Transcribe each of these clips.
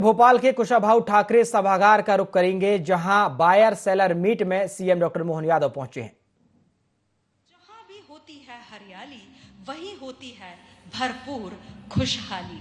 भोपाल के कुशाभाऊ ठाकरे सभागार का रुख करेंगे, जहां बायर सेलर मीट में सीएम डॉक्टर मोहन यादव पहुंचे हैं। जहां भी होती है हरियाली, वहीं होती है भरपूर खुशहाली।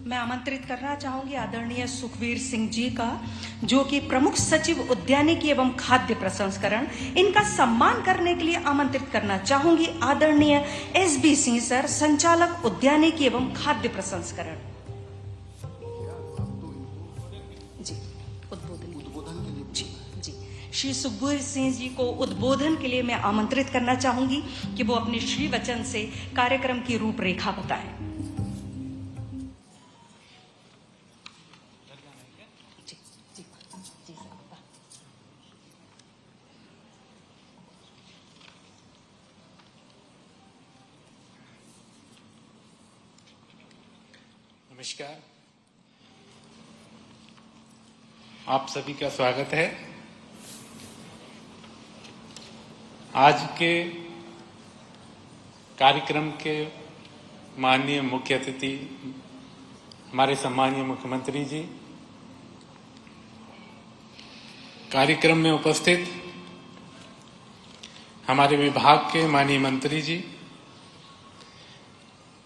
मैं आमंत्रित करना चाहूंगी आदरणीय सुखवीर सिंह जी का, जो कि प्रमुख सचिव उद्यानिकी एवं खाद्य प्रसंस्करण, इनका सम्मान करने के लिए आमंत्रित करना चाहूंगी आदरणीय एसबी सिंह सर, संचालक उद्यानिकी एवं खाद्य प्रसंस्करण। जी, उद्बोधन के लिए जी श्री सुखवीर सिंह जी को उद्बोधन के लिए मैं आमंत्रित करना चाहूंगी कि वो अपने श्री वचन से कार्यक्रम की रूपरेखा बताएं। नमस्कार, आप सभी का स्वागत है। आज के कार्यक्रम के माननीय मुख्य अतिथि हमारे सम्मानीय मुख्यमंत्री जी, कार्यक्रम में उपस्थित हमारे विभाग के माननीय मंत्री जी,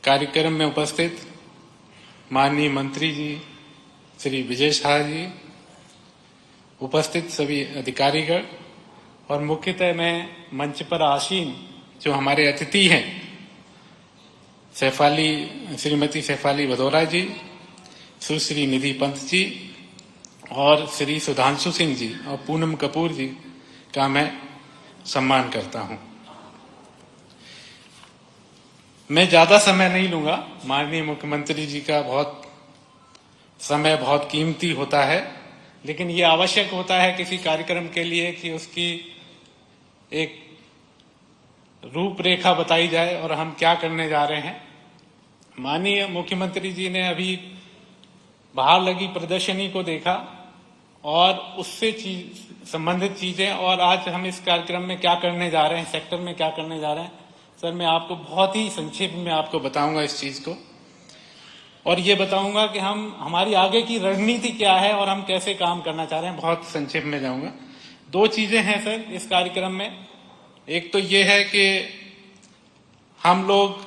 कार्यक्रम में उपस्थित माननीय मंत्री जी श्री विजय शाह जी, उपस्थित सभी अधिकारीगण और मुख्यतः मैं मंच पर आसीन जो हमारे अतिथि हैं, श्रीमती सैफाली भदौरा जी, सुश्री निधि पंत जी और श्री सुधांशु सिंह जी और पूनम कपूर जी का मैं सम्मान करता हूं। मैं ज्यादा समय नहीं लूंगा। माननीय मुख्यमंत्री जी का समय बहुत कीमती होता है, लेकिन ये आवश्यक होता है किसी कार्यक्रम के लिए कि उसकी एक रूपरेखा बताई जाए और हम क्या करने जा रहे हैं। माननीय मुख्यमंत्री जी ने अभी बाहर लगी प्रदर्शनी को देखा और उससे संबंधित चीजें, और आज हम इस कार्यक्रम में क्या करने जा रहे हैं, सेक्टर में क्या करने जा रहे हैं, सर मैं आपको बहुत ही संक्षेप में आपको बताऊंगा इस चीज को, और ये बताऊंगा कि हमारी आगे की रणनीति क्या है और हम कैसे काम करना चाह रहे हैं। बहुत संक्षेप में जाऊंगा। दो चीजें हैं सर इस कार्यक्रम में। एक तो ये है कि हम लोग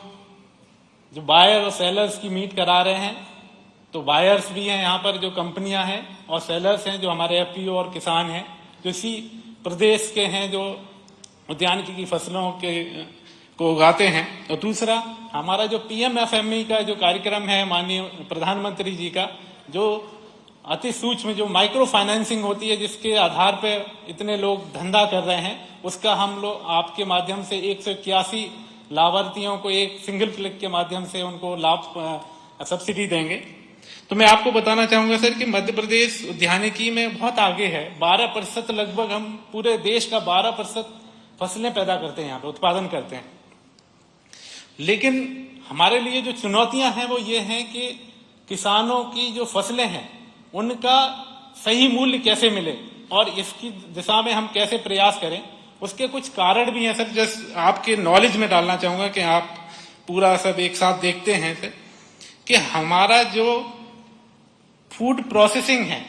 जो बायर और सेलर्स की मीट करा रहे हैं, तो बायर्स भी हैं यहाँ पर जो कंपनियां हैं, और सेलर्स हैं जो हमारे एफपीओ और किसान हैं जो इसी प्रदेश के हैं, जो उद्यानिकी की फसलों को उगाते हैं। और दूसरा हमारा जो पीएमएफएमई का जो कार्यक्रम है माननीय प्रधानमंत्री जी का, जो अति सूक्ष्म जो माइक्रो फाइनेंसिंग होती है, जिसके आधार पर इतने लोग धंधा कर रहे हैं, उसका हम लोग आपके माध्यम से 181 लाभार्थियों को एक सिंगल क्लिक के माध्यम से उनको लाभ सब्सिडी देंगे। तो मैं आपको बताना चाहूंगा सर कि मध्य प्रदेश उद्यानिकी में बहुत आगे है। 12% लगभग हम पूरे देश का 12% फसलें पैदा करते हैं, यहाँ पे उत्पादन करते हैं। लेकिन हमारे लिए जो चुनौतियां हैं वो ये हैं कि किसानों की जो फसलें हैं उनका सही मूल्य कैसे मिले, और इसकी दिशा में हम कैसे प्रयास करें। उसके कुछ कारण भी हैं सर, जस्ट आपके नॉलेज में डालना चाहूंगा कि आप पूरा सब एक साथ देखते हैं सर, कि हमारा जो फूड प्रोसेसिंग है,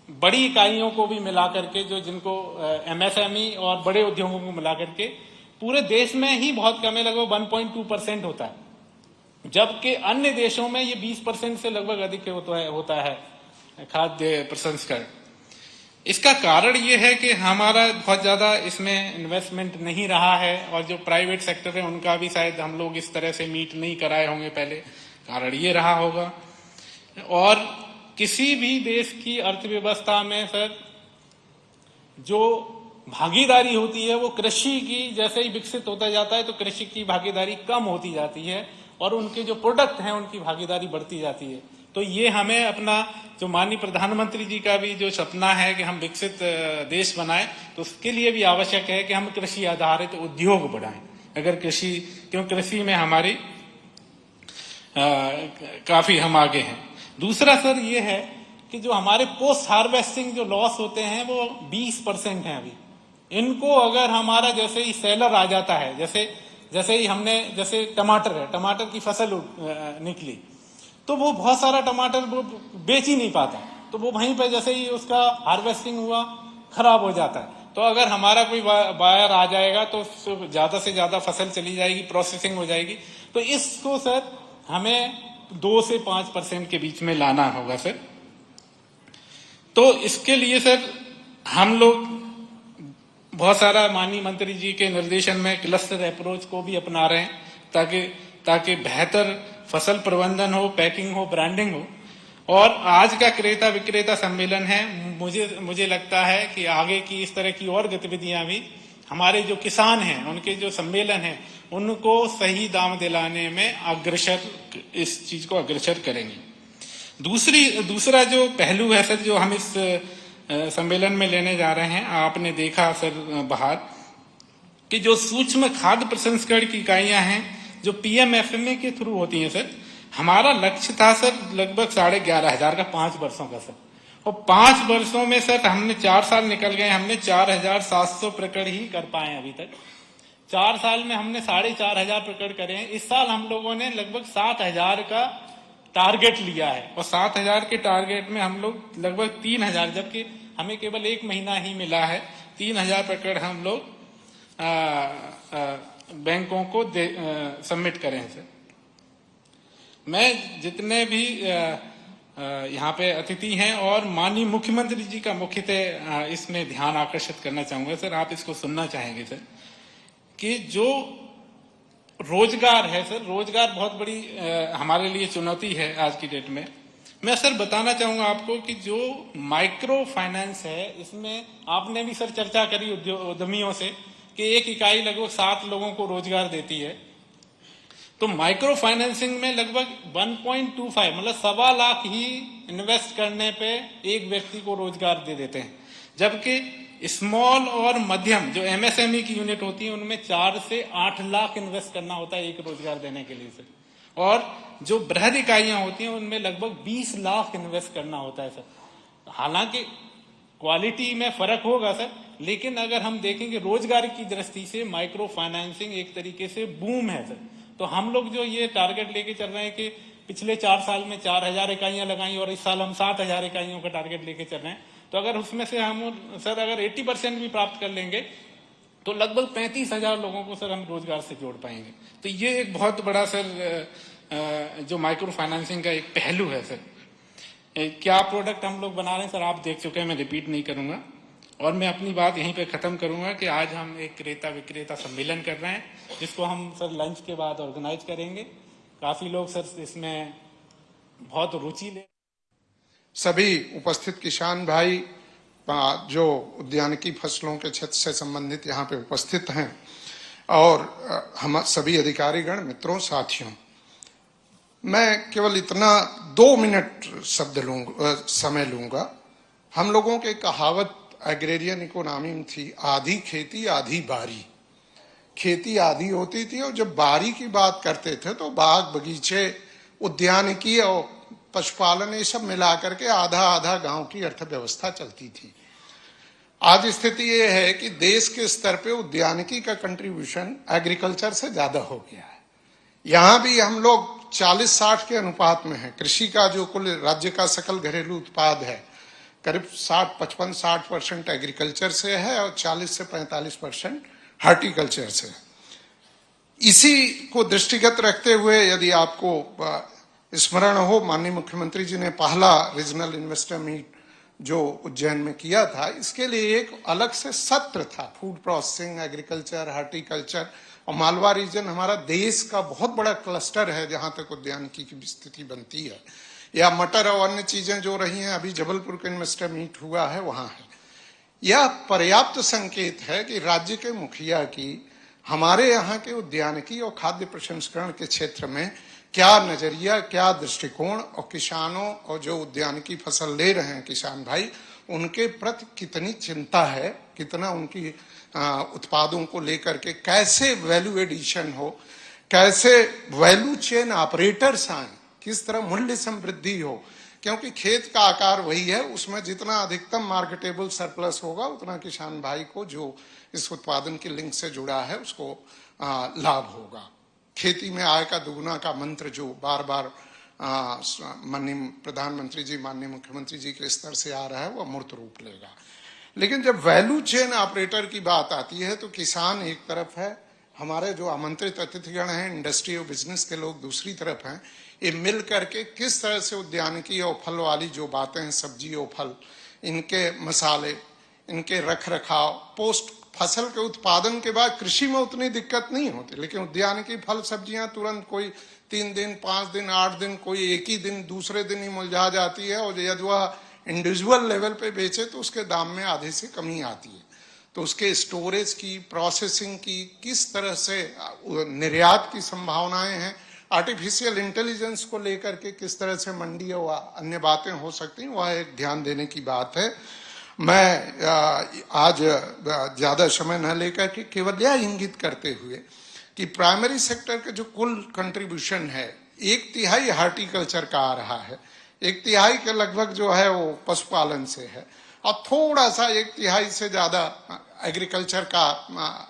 बड़ी इकाइयों को भी मिला करके, जो जिनको एमएसएमई और बड़े उद्योगों को मिला करके पूरे देश में ही बहुत कम है, लगभग 1.2% होता है, जबकि अन्य देशों में ये 20% से लगभग अधिक होता है खाद्य प्रसंस्करण। इसका कारण ये है कि हमारा बहुत ज्यादा इसमें इन्वेस्टमेंट नहीं रहा है, और जो प्राइवेट सेक्टर है उनका भी शायद हम लोग इस तरह से मीट नहीं कराए होंगे पहले, कारण ये रहा होगा। और किसी भी देश की अर्थव्यवस्था में सर जो भागीदारी होती है वो कृषि की, जैसे ही विकसित होता जाता है तो कृषि की भागीदारी कम होती जाती है और उनके जो प्रोडक्ट हैं उनकी भागीदारी बढ़ती जाती है। तो ये हमें अपना जो माननीय प्रधानमंत्री जी का भी जो सपना है कि हम विकसित देश बनाएं, तो उसके लिए भी आवश्यक है कि हम कृषि आधारित उद्योग बढ़ाएं। अगर कृषि में हमारी काफी हम आगे हैं। दूसरा सर ये है कि जो हमारे पोस्ट हार्वेस्टिंग जो लॉस होते हैं वो 20% हैं अभी। इनको अगर हमारा जैसे ही सेलर आ जाता है, जैसे ही हमने जैसे टमाटर की फसल निकली, तो वो बहुत सारा टमाटर वो बेच ही नहीं पाता, तो वो वहीं पे जैसे ही उसका हार्वेस्टिंग हुआ खराब हो जाता है। तो अगर हमारा कोई बायर आ जाएगा तो ज्यादा से ज्यादा फसल चली जाएगी, प्रोसेसिंग हो जाएगी। तो इसको सर हमें 2 से 5% के बीच में लाना होगा सर। तो इसके लिए सर हम लोग बहुत सारा माननीय मंत्री जी के निर्देशन में क्लस्टर अप्रोच को भी अपना रहे हैं, ताकि बेहतर फसल प्रबंधन हो, पैकिंग हो, ब्रांडिंग हो। और आज का क्रेता विक्रेता सम्मेलन है, मुझे लगता है कि आगे की इस तरह की और गतिविधियां भी हमारे जो किसान हैं उनके जो सम्मेलन हैं उनको सही दाम दिलाने में इस चीज को अग्रसर करेंगे। दूसरा जो पहलू है सर जो हम इस सम्मेलन में लेने जा रहे हैं, आपने देखा सर बाहर कि जो सूक्ष्म खाद्य प्रसंस्करण की इकाइयां हैं जो PMFMA के थ्रू होती हैं सर, हमारा लक्ष्य था सर लगभग 11,500 का 5 वर्षों का सर। और 5 वर्षों में सर हमने 4 साल निकल गए, हमने 4,700 प्रकरण ही कर पाए अभी तक। 4 साल में हमने 4,500 प्रकरण करे हैं। इस साल हम लोगों ने लगभग 7,000 का टारगेट लिया है, और 7,000 के टारगेट में हम लोग लगभग 3,000, जबकि हमें केवल 1 महीना ही मिला है, 3,000 प्रकरण हम लोग बैंकों को सबमिट करें सर। मैं जितने भी यहाँ पे अतिथि हैं और माननीय मुख्यमंत्री जी का मुख्यतः इसमें ध्यान आकर्षित करना चाहूंगा सर, आप इसको सुनना चाहेंगे सर, कि जो रोजगार है सर, रोजगार बहुत बड़ी हमारे लिए चुनौती है आज की डेट में। मैं सर बताना चाहूंगा आपको कि जो माइक्रो फाइनेंस है, इसमें आपने भी सर चर्चा करी उद्यमियों से कि एक इकाई लगभग 7 लोगों को रोजगार देती है। तो माइक्रो फाइनेंसिंग में लगभग 1.25 मतलब 1.25 लाख ही इन्वेस्ट करने पे एक व्यक्ति को रोजगार दे देते हैं, जबकि स्मॉल और मध्यम जो MSME की यूनिट होती है उनमें 4 से 8 लाख इन्वेस्ट करना होता है एक रोजगार देने के लिए सर। और जो बृहद इकाइयां होती हैं उनमें लगभग 20 लाख इन्वेस्ट करना होता है सर। हालांकि क्वालिटी में फर्क होगा सर, लेकिन अगर हम देखेंगे रोजगार की दृष्टि से माइक्रो फाइनेंसिंग एक तरीके से बूम है सर। तो हम लोग जो ये टारगेट लेके चल रहे हैं कि पिछले 4 साल में 4,000 इकाइयां लगाई और इस साल हम 7,000 इकाइयों का टारगेट लेके चल रहे हैं, तो अगर उसमें से हम सर अगर 80% भी प्राप्त कर लेंगे तो लगभग 35,000 लोगों को सर हम रोजगार से जोड़ पाएंगे। तो ये एक बहुत बड़ा सर जो माइक्रो फाइनेंसिंग का एक पहलू है सर। क्या प्रोडक्ट हम लोग बना रहे हैं सर आप देख चुके हैं, मैं रिपीट नहीं करूंगा। और मैं अपनी बात यहीं पे खत्म करूंगा कि आज हम एक क्रेता विक्रेता सम्मेलन कर रहे हैं, जिसको हम सर लंच के बाद ऑर्गेनाइज करेंगे। काफी लोग सर इसमें बहुत रुचि ले। सभी उपस्थित किसान भाई जो उद्यानिकी फसलों के क्षेत्र से संबंधित यहाँ पे उपस्थित हैं, और हम सभी अधिकारीगण, मित्रों, साथियों, मैं केवल इतना 2 मिनट समय लूंगा। हम लोगों के कहावत एग्रेरियन इकोनॉमी में थी, आधी खेती आधी बारी। खेती आधी होती थी और जब बारी की बात करते थे तो बाग बगीचे, उद्यानिकी और पशुपालन ये सब मिला करके आधा आधा गांव की अर्थव्यवस्था चलती थी। आज स्थिति ये है कि देश के स्तर पे उद्यानिकी का कंट्रीब्यूशन एग्रीकल्चर से ज्यादा हो गया है। यहाँ भी हम लोग 40-60 के अनुपात में है। कृषि का जो कुल राज्य का सकल घरेलू उत्पाद है करीब 55-60% एग्रीकल्चर से है और 40 से 45% हार्टिकल्चर से। इसी को दृष्टिगत रखते हुए यदि आपको स्मरण हो, माननीय मुख्यमंत्री जी ने पहला रीजनल इन्वेस्टर मीट जो उज्जैन में किया था, इसके लिए एक अलग से सत्र था। फूड प्रोसेसिंग, एग्रीकल्चर, हार्टिकल्चर, और मालवा रीजन हमारा देश का बहुत बड़ा क्लस्टर है जहां तक उद्यानिकी की स्थिति बनती है, या मटर और अन्य चीजें जो रही हैं। अभी जबलपुर का इन्वेस्टर मीट हुआ है, वहां है। यह पर्याप्त संकेत है कि राज्य के मुखिया की हमारे यहाँ के उद्यानिकी और खाद्य प्रसंस्करण के क्षेत्र में क्या नजरिया, क्या दृष्टिकोण, और किसानों और जो उद्यानिकी फसल ले रहे हैं किसान भाई, उनके प्रति कितनी चिंता है, कितना उनकी उत्पादों को लेकर के कैसे वैल्यू एडिशन हो, कैसे वैल्यू चेन ऑपरेटर्स आए, किस तरह मूल्य समृद्धि हो, क्योंकि खेत का आकार वही है, उसमें जितना अधिकतम मार्केटेबल सरप्लस होगा उतना किसान भाई को जो इस उत्पादन के लिंक से जुड़ा है उसको लाभ होगा। खेती में आय का दुगुना का मंत्र जो बार बार माननीय प्रधानमंत्री जी, माननीय मुख्यमंत्री जी के स्तर से आ रहा है, वह मूर्त रूप लेगा। लेकिन जब वैल्यू चेन ऑपरेटर की बात आती है तो किसान एक तरफ है, हमारे जो आमंत्रित अतिथिगण हैं इंडस्ट्री और बिजनेस के लोग दूसरी तरफ हैं। ये मिल करके किस तरह से उद्यानिकी और फल वाली जो बातें हैं, सब्जी और फल, इनके मसाले, इनके रख रखाव, पोस्ट फसल के उत्पादन के बाद कृषि में उतनी दिक्कत नहीं होती, लेकिन उद्यानिकी फल सब्जियां तुरंत कोई 3 दिन, 5 दिन, 8 दिन, कोई एक ही दिन, दूसरे दिन ही मुरझा जाती है, और यदि वह इंडिविजुअल लेवल पे बेचे तो उसके दाम में आधे से कमी आती है। तो उसके स्टोरेज की, प्रोसेसिंग की, किस तरह से निर्यात की संभावनाएं हैं, आर्टिफिशियल इंटेलिजेंस को लेकर के किस तरह से मंडी और अन्य बातें हो सकती हैं, वह एक ध्यान देने की बात है। मैं आज ज्यादा समय न लेकर के केवल यह इंगित करते हुए कि प्राइमरी सेक्टर के जो कुल कंट्रीब्यूशन है, 1/3 हार्टिकल्चर का आ रहा है, 1/3 के लगभग जो है वो पशुपालन से है, और थोड़ा सा 1/3 से ज्यादा एग्रीकल्चर का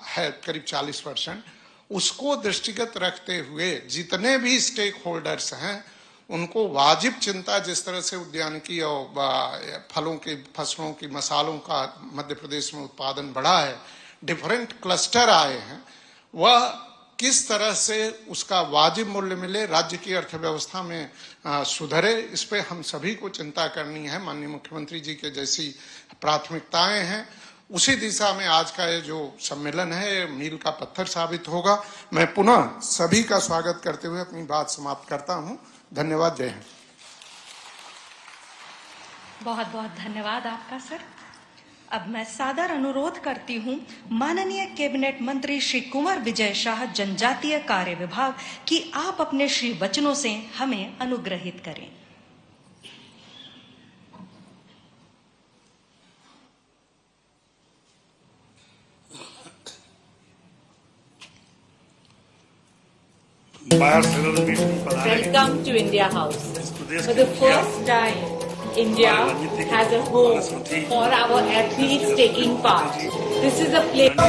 है, करीब 40%। उसको दृष्टिगत रखते हुए जितने भी स्टेक होल्डर्स हैं उनको वाजिब चिंता, जिस तरह से उद्यानिकी और फलों की फसलों की मसालों का मध्य प्रदेश में उत्पादन बढ़ा है, डिफरेंट क्लस्टर आए हैं, वह किस तरह से उसका वाजिब मूल्य मिले, राज्य की अर्थव्यवस्था में सुधरे, इस पे हम सभी को चिंता करनी है। माननीय मुख्यमंत्री जी के जैसी प्राथमिकताएं हैं, उसी दिशा में आज का ये जो सम्मेलन है मील का पत्थर साबित होगा। मैं पुनः सभी का स्वागत करते हुए अपनी बात समाप्त करता हूं। धन्यवाद। जय हिंद। बहुत बहुत धन्यवाद आपका सर। अब मैं सादर अनुरोध करती हूं माननीय कैबिनेट मंत्री श्री कुंवर विजय शाह, जनजातीय कार्य विभाग, कि आप अपने श्री वचनों से हमें अनुग्रहित करें। Welcome to India House. For the first time, India has a home for our athletes taking part. This is a place.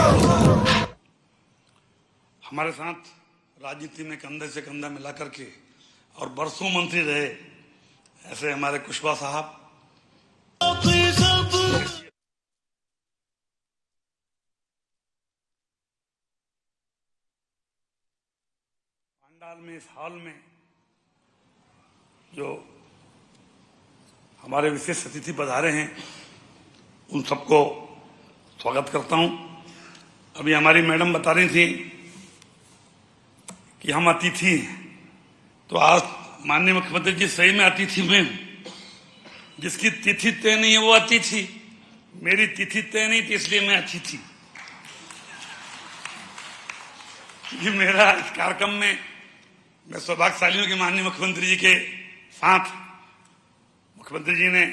हमारे साथ राजनीति में कंधे से कंधा मिला करके और बरसों मंत्री रहे ऐसे हमारे कुशवाहा साहब, पंडाल में, इस हॉल में जो हमारे विशेष अतिथि पधारे हैं उन सबको स्वागत करता हूं। अभी हमारी मैडम बता रही थी कि हम अतिथि हैं, तो आज माननीय मुख्यमंत्री जी सही में अतिथि में, जिसकी तिथि तय नहीं है वो अतिथि, मेरी तिथि तय नहीं थी इसलिए मैं अतिथि। ये मेरा इस कार्यक्रम में मैं सौभाग्यशाली हूं कि माननीय मुख्यमंत्री जी के साथ मुख्यमंत्री जी ने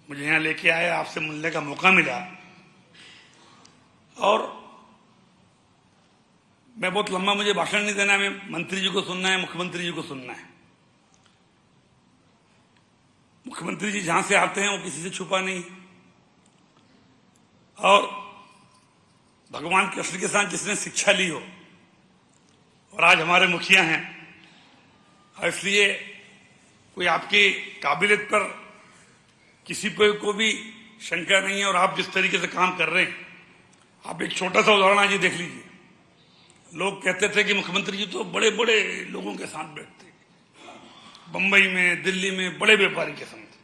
मुझे यहां लेके आए, आपसे मिलने का मौका मिला, और मैं बहुत लंबा, मुझे भाषण नहीं देना है, मैं मंत्री जी को सुनना है, मुख्यमंत्री जी को सुनना है। मुख्यमंत्री जी जहां से आते हैं वो किसी से छुपा नहीं, और भगवान कृष्ण के साथ जिसने शिक्षा ली हो और आज हमारे मुखिया हैं, और इसलिए कोई आपकी काबिलियत पर किसी पे को भी शंका नहीं है। और आप जिस तरीके से काम कर रहे हैं, आप एक छोटा सा उदाहरण आज देख लीजिए। लोग कहते थे कि मुख्यमंत्री जी तो बड़े बड़े लोगों के साथ बैठते, बंबई में, दिल्ली में बड़े व्यापारी के साथ,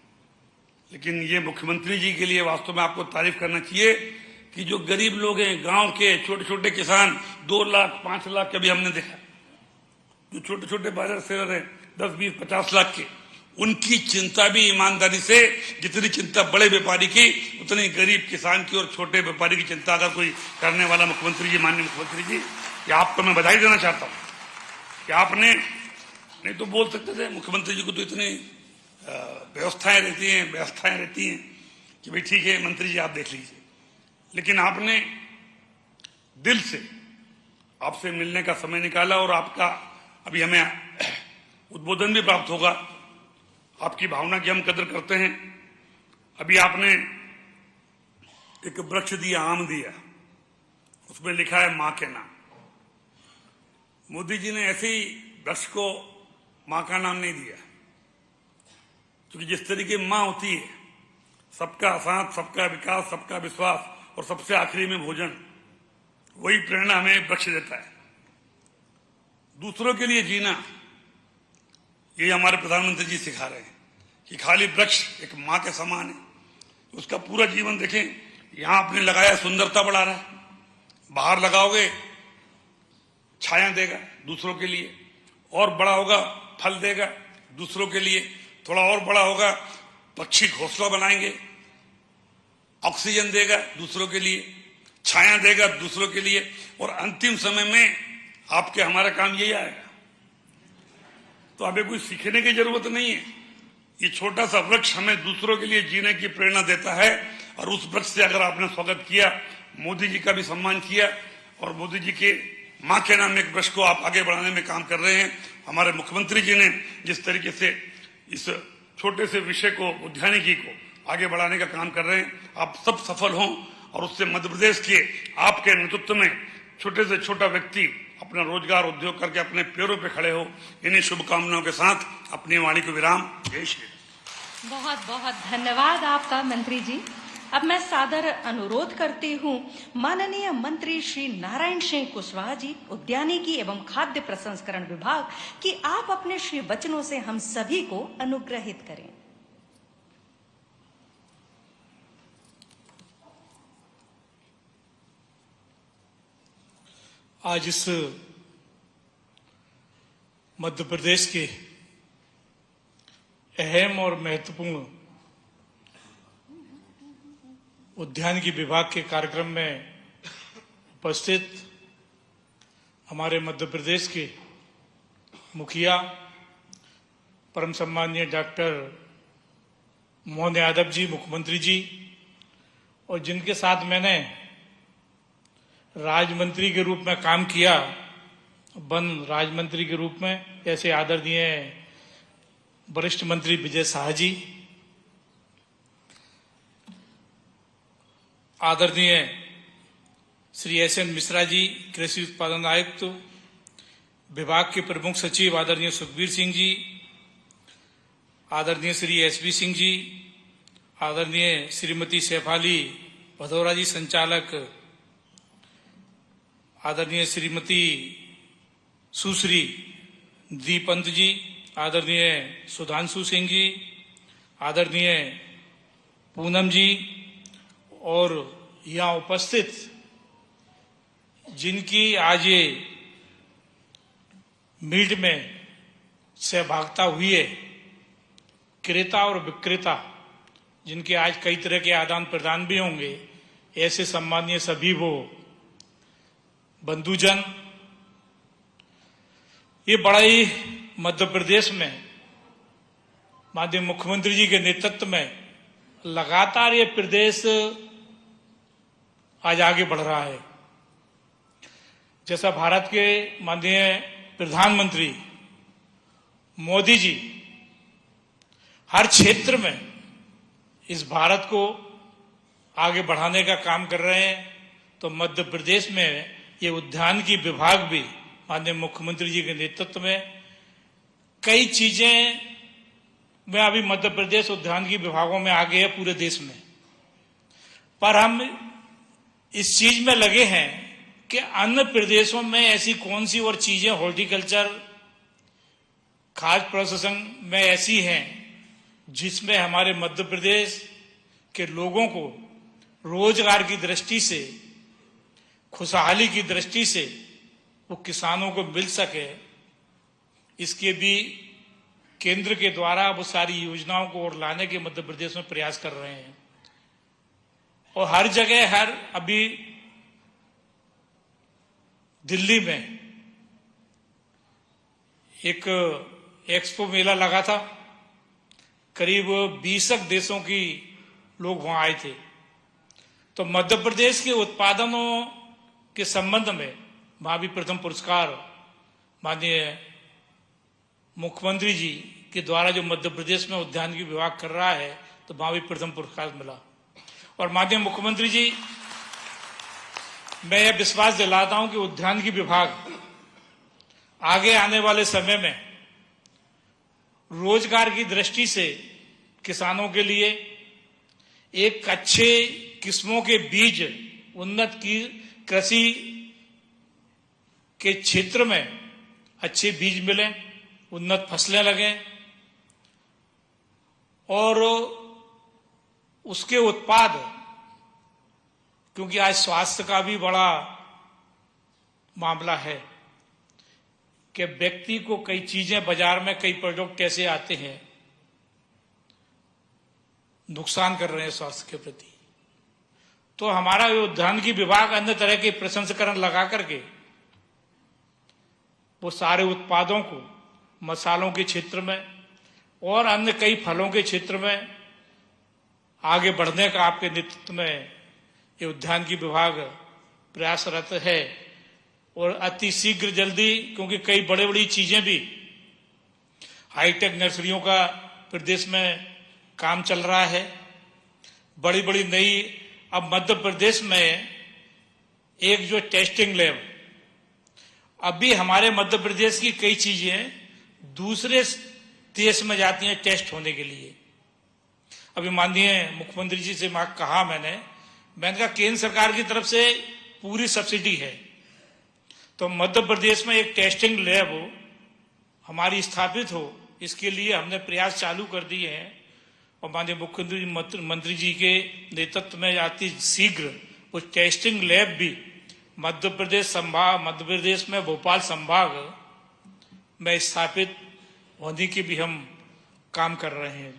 लेकिन ये मुख्यमंत्री जी के लिए वास्तव में आपको तारीफ करना चाहिए कि जो गरीब लोग हैं, गांव के छोटे छोटे किसान, 2 लाख 5 लाख के भी हमने देखा, जो छोटे छोटे बाजार शेयर हैं 10, 20, 50 लाख के, उनकी चिंता भी ईमानदारी से, जितनी चिंता बड़े व्यापारी की उतनी गरीब किसान की और छोटे व्यापारी की चिंता अगर कोई करने वाला मुख्यमंत्री जी, माननीय मुख्यमंत्री जी, ये आपको मैं बधाई देना चाहता हूं कि आपने नहीं तो बोल सकते थे, मुख्यमंत्री जी को तो इतनी व्यवस्थाएं रहती हैं कि भाई ठीक है मंत्री जी आप देख लीजिए, लेकिन आपने दिल से आपसे मिलने का समय निकाला और आपका अभी हमें उद्बोधन भी प्राप्त होगा। आपकी भावना की हम कदर करते हैं। अभी आपने एक वृक्ष दिया, आम दिया, उसमें लिखा है मां के नाम। मोदी जी ने ऐसे ही वृक्ष को मां का नाम नहीं दिया, क्योंकि जिस तरीके मां होती है, सबका साथ, सबका विकास, सबका विश्वास और सबसे आखिरी में भोजन, वही प्रेरणा हमें वृक्ष देता है। दूसरों के लिए जीना, ये हमारे प्रधानमंत्री जी सिखा रहे हैं कि खाली वृक्ष एक मां के समान है। उसका पूरा जीवन देखें, यहां आपने लगाया सुंदरता बढ़ा रहा है, बाहर लगाओगे छाया देगा दूसरों के लिए, और बड़ा होगा फल देगा दूसरों के लिए, थोड़ा और बड़ा होगा पक्षी घोंसला बनाएंगे, ऑक्सीजन देगा दूसरों के लिए, छाया देगा दूसरों के लिए, और अंतिम समय में आपके हमारा काम यही आएगा। तो हमें कोई सीखने की जरूरत नहीं है। ये छोटा सा वृक्ष हमें दूसरों के लिए जीने की प्रेरणा देता है, और उस वृक्ष से अगर आपने स्वागत किया, मोदी जी का भी सम्मान किया, और मोदी जी के मां के नाम एक वृक्ष को आप आगे बढ़ाने में काम कर रहे हैं। हमारे मुख्यमंत्री जी ने जिस तरीके से इस छोटे से विषय को, उद्यानिकी को आगे बढ़ाने का काम कर रहे हैं, आप सब सफल हों, और उससे मध्य प्रदेश के आपके नेतृत्व में छोटे से छोटा व्यक्ति अपना रोजगार उद्योग करके अपने पैरों पे खड़े हो। इन्हीं शुभकामनाओं के साथ अपनी वाणी को विराम। जय श्री। बहुत बहुत धन्यवाद आपका मंत्री जी। अब मैं सादर अनुरोध करती हूँ माननीय मंत्री श्री नारायण सिंह कुशवाहा जी, उद्यानिकी एवं खाद्य प्रसंस्करण विभाग, कि आप अपने श्री वचनों से हम सभी को अनुग्रहित करें। आज इस मध्य प्रदेश के अहम और महत्वपूर्ण उद्यानिकी विभाग के कार्यक्रम में उपस्थित हमारे मध्य प्रदेश के मुखिया परम सम्माननीय डॉक्टर मोहन यादव जी, मुख्यमंत्री जी, और जिनके साथ मैंने राज्य मंत्री के रूप में काम किया, वन राज्य मंत्री के रूप में, ऐसे आदरणीय वरिष्ठ मंत्री विजय शाह जी, आदरणीय श्री एस.एन. मिश्रा जी, कृषि उत्पादन आयुक्त, विभाग के प्रमुख सचिव आदरणीय सुखबीर सिंह जी, आदरणीय श्री एस.बी. सिंह जी, आदरणीय श्रीमती शेफाली भदौरा जी, संचालक आदरणीय श्रीमती सुश्री दीपंत जी, आदरणीय सुधांशु सिंह जी, आदरणीय पूनम जी, और यहाँ उपस्थित जिनकी आज ये मीट में सहभागिता हुई है, क्रेता और विक्रेता, जिनके आज कई तरह के आदान प्रदान भी होंगे, ऐसे सम्मानीय सभी वो बंधुजन, ये बड़ा ही मध्य प्रदेश में माननीय मुख्यमंत्री जी के नेतृत्व में लगातार ये प्रदेश आज आगे बढ़ रहा है। जैसा भारत के माननीय प्रधानमंत्री मोदी जी हर क्षेत्र में इस भारत को आगे बढ़ाने का काम कर रहे हैं, तो मध्य प्रदेश में ये उद्यानिकी विभाग भी माननीय मुख्यमंत्री जी के नेतृत्व में कई चीजें में अभी मध्य प्रदेश उद्यानिकी विभागों में आगे है पूरे देश में। पर हम इस चीज में लगे हैं कि अन्य प्रदेशों में ऐसी कौन सी और चीजें हॉर्टिकल्चर, खाद्य प्रोसेसिंग में ऐसी हैं जिसमें हमारे मध्य प्रदेश के लोगों को रोजगार की दृष्टि से, खुशहाली की दृष्टि से वो किसानों को मिल सके। इसके भी केंद्र के द्वारा वो सारी योजनाओं को और लाने के मध्य प्रदेश में प्रयास कर रहे हैं। और हर जगह, हर अभी दिल्ली में एक एक्सपो मेला लगा था। करीब 20 देशों की लोग वहां आए थे। तो मध्य प्रदेश के उत्पादनों के संबंध में वहां भी प्रथम पुरस्कार माननीय मुख्यमंत्री जी के द्वारा जो मध्य प्रदेश में उद्यानिकी विभाग कर रहा है, तो वहां भी प्रथम पुरस्कार मिला। और माननीय मुख्यमंत्री जी, मैं यह विश्वास दिलाता हूं कि उद्यानिकी विभाग आगे आने वाले समय में रोजगार की दृष्टि से किसानों के लिए एक अच्छे किस्मों के बीज, उन्नत की कृषि के क्षेत्र में अच्छे बीज मिलें, उन्नत फसलें लगें और उसके उत्पाद, क्योंकि आज स्वास्थ्य का भी बड़ा मामला है कि व्यक्ति को कई चीजें बाजार में, कई प्रोडक्ट ऐसे आते हैं नुकसान कर रहे हैं स्वास्थ्य के प्रति। तो हमारा उद्यानिकी विभाग अन्य तरह के प्रसंस्करण लगा करके वो सारे उत्पादों को मसालों के क्षेत्र में और अन्य कई फलों के क्षेत्र में आगे बढ़ने का आपके नेतृत्व में ये उद्यानिकी विभाग प्रयासरत है। और अति शीघ्र जल्दी, क्योंकि कई बड़ी बड़ी चीजें भी, हाईटेक नर्सरियों का प्रदेश में काम चल रहा है, बड़ी बड़ी नई, अब मध्य प्रदेश में एक जो टेस्टिंग लैब, अभी हमारे मध्य प्रदेश की कई चीजें दूसरे देश में जाती हैं टेस्ट होने के लिए। अभी माननीय मुख्यमंत्री जी से कहा मैंने कहा केंद्र सरकार की तरफ से पूरी सब्सिडी है, तो मध्य प्रदेश में एक टेस्टिंग लैब हमारी स्थापित हो, इसके लिए हमने प्रयास चालू कर दिए हैं। और माननीय मुख्यमंत्री जी के नेतृत्व में अति शीघ्र वो टेस्टिंग लैब भी मध्य प्रदेश में भोपाल संभाग में स्थापित होने की भी हम काम कर रहे हैं।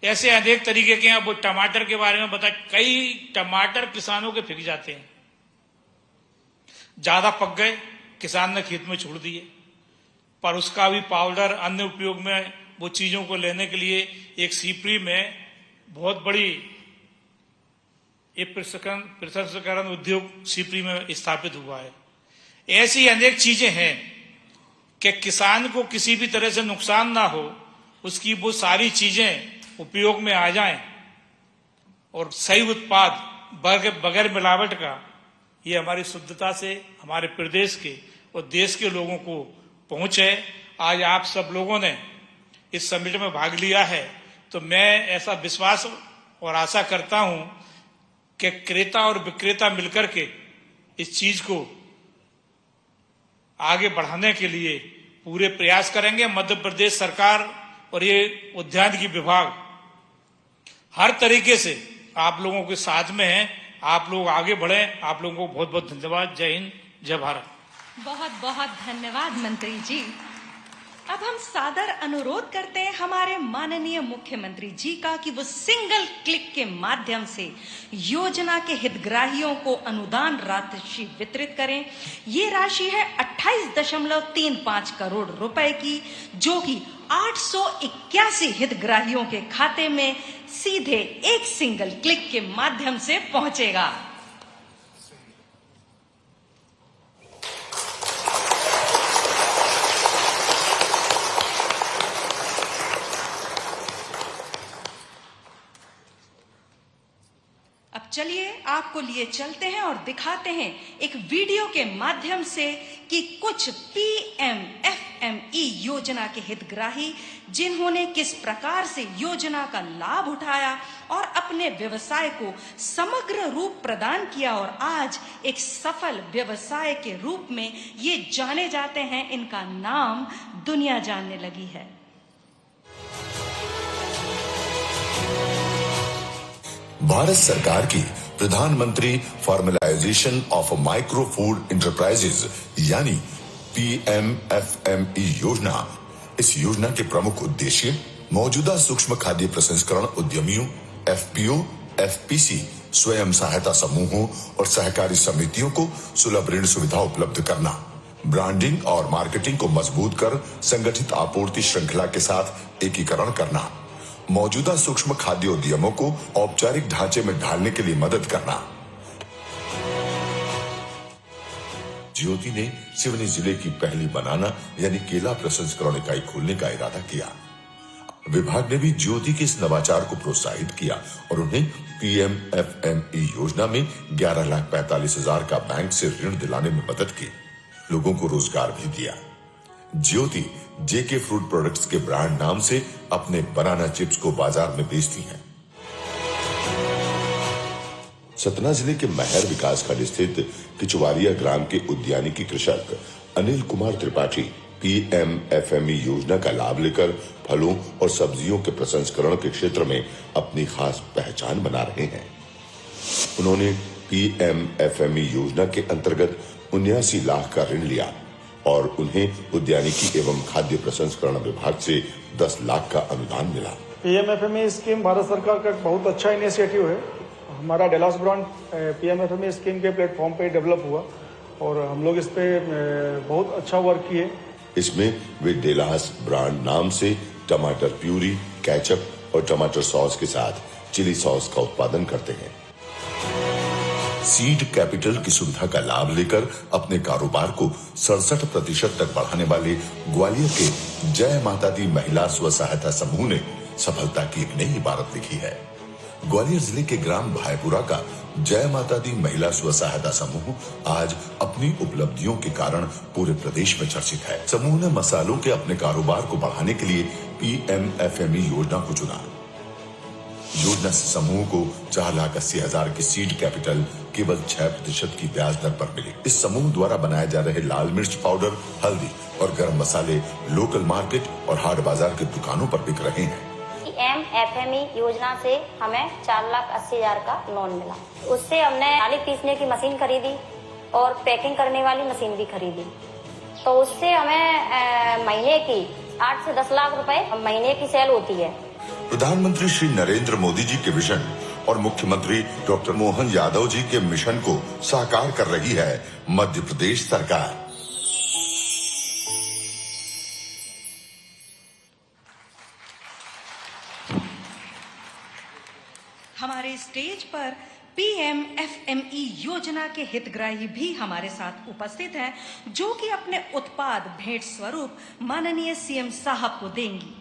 ऐसे अनेक तरीके के हैं। वो टमाटर के बारे में बता, कई टमाटर किसानों के फिक जाते हैं, ज्यादा पक गए, किसान ने खेत में छोड़ दिए, पर उसका भी पाउडर, अन्य उपयोग में वो चीजों को लेने के लिए एक सीपरी में बहुत बड़ी एक प्रसंस्करण उद्योग सीपरी में स्थापित हुआ है। ऐसी अनेक चीजें हैं कि किसान को किसी भी तरह से नुकसान ना हो, उसकी वो सारी चीजें उपयोग में आ जाएं और सही उत्पाद बगैर मिलावट का, ये हमारी शुद्धता से हमारे प्रदेश के और देश के लोगों को पहुंचे। आज आप सब लोगों ने इस समिट में भाग लिया है, तो मैं ऐसा विश्वास और आशा करता हूं कि क्रेता और विक्रेता मिलकर के इस चीज को आगे बढ़ाने के लिए पूरे प्रयास करेंगे। मध्य प्रदेश सरकार और ये उद्यानिकी विभाग हर तरीके से आप लोगों के साथ में है। आप लोग आगे बढ़ें। आप लोगों को बहुत बहुत धन्यवाद। जय हिंद, जय भारत। बहुत बहुत धन्यवाद मंत्री जी। अब हम सादर अनुरोध करते हैं हमारे माननीय मुख्यमंत्री जी का कि वो सिंगल क्लिक के माध्यम से योजना के हितग्राहियों को अनुदान राशि वितरित करें। ये राशि है 28.35 करोड़ रुपए की, जो कि 881 हितग्राहियों के खाते में सीधे एक सिंगल क्लिक के माध्यम से पहुंचेगा। अब चलिए आपको लिए चलते हैं और दिखाते हैं एक वीडियो के माध्यम से कि कुछ PMFME योजना के हितग्राही जिन्होंने किस प्रकार से योजना का लाभ उठाया और अपने व्यवसाय को समग्र रूप प्रदान किया और आज एक सफल व्यवसाय के रूप में ये जाने जाते हैं। इनका नाम दुनिया जानने लगी है। भारत सरकार की प्रधानमंत्री formalisation of micro food enterprises यानी PMFME योजना, इस योजना के प्रमुख उद्देश्य मौजूदा सूक्ष्म खाद्य प्रसंस्करण उद्यमियों, FPO, FPC, स्वयं सहायता समूहों और सहकारी समितियों को सुलभ ऋण सुविधा उपलब्ध करना, ब्रांडिंग और मार्केटिंग को मजबूत कर संगठित आपूर्ति श्रृंखला के साथ एकीकरण करना, मौजूदा सूक्ष्म खाद्य उद्यमों को औपचारिक ढांचे में ढालने के लिए मदद करना। ज्योति ने सिवनी जिले की पहली बनाना यानी केला प्रसंस्करण इकाई खोलने का इरादा किया। विभाग ने भी ज्योति के इस नवाचार को प्रोत्साहित किया और उन्हें PMFME योजना में 11,45,000 का बैंक से ऋण दिलाने में मदद की, लोगों को रोजगार भी दिया। ज्योति JK फ्रूट प्रोडक्ट्स के ब्रांड नाम से अपने बनाना चिप्स को बाजार में बेचती है। सतना जिले के महर विकासखंड स्थित किचवारिया ग्राम के उद्यानिकी कृषक अनिल कुमार त्रिपाठी PMFME योजना का लाभ लेकर फलों और सब्जियों के प्रसंस्करण के क्षेत्र में अपनी खास पहचान बना रहे हैं। उन्होंने PMFME योजना के अंतर्गत 79 लाख का ऋण लिया और उन्हें उद्यानिकी एवं खाद्य प्रसंस्करण विभाग से 10 लाख का अनुदान मिला। PMFME स्कीम भारत सरकार का बहुत अच्छा इनिशिएटिव है। हमारा डेलास ब्रांड PMFME स्कीम के प्लेटफॉर्म पे डेवलप हुआ और हम लोग इस पे बहुत अच्छा वर्क किए। इसमें वे डेलास ब्रांड नाम से टमाटर प्यूरी, केचप और टमाटर सॉस के साथ चिली सॉस का उत्पादन करते हैं। सीड कैपिटल की सुविधा का लाभ लेकर अपने कारोबार को 67% तक बढ़ाने वाले ग्वालियर के जय माता दी महिला स्व सहायता समूह ने सफलता की एक नई इबारत लिखी है। ग्वालियर जिले के ग्राम भाईपुरा का जय माता दी महिला स्व सहायता समूह आज अपनी उपलब्धियों के कारण पूरे प्रदेश में चर्चित है। समूह ने मसालों के अपने कारोबार को बढ़ाने के लिए PMFME योजना को चुना। योजना से समूह को 4,80,000 की सीड कैपिटल केवल 6% की ब्याज दर पर मिली। इस समूह द्वारा बनाए जा रहे लाल मिर्च पाउडर, हल्दी और गर्म मसाले लोकल मार्केट और हाट बाजार के दुकानों पर बिक रहे हैं। PMFME योजना से हमें 4,80,000 का लोन मिला। उससे हमने दालें पीसने की मशीन खरीदी और पैकिंग करने वाली मशीन भी खरीदी। तो उससे हमें महीने की 8 से 10 लाख रुपए महीने की सेल होती है। प्रधानमंत्री श्री नरेंद्र मोदी जी के विजन और मुख्यमंत्री डॉक्टर मोहन यादव जी के मिशन को साकार कर रही है मध्य प्रदेश सरकार। हमारे स्टेज पर PMFME योजना के हितग्राही भी हमारे साथ उपस्थित हैं, जो कि अपने उत्पाद भेंट स्वरूप माननीय CM साहब को देंगी।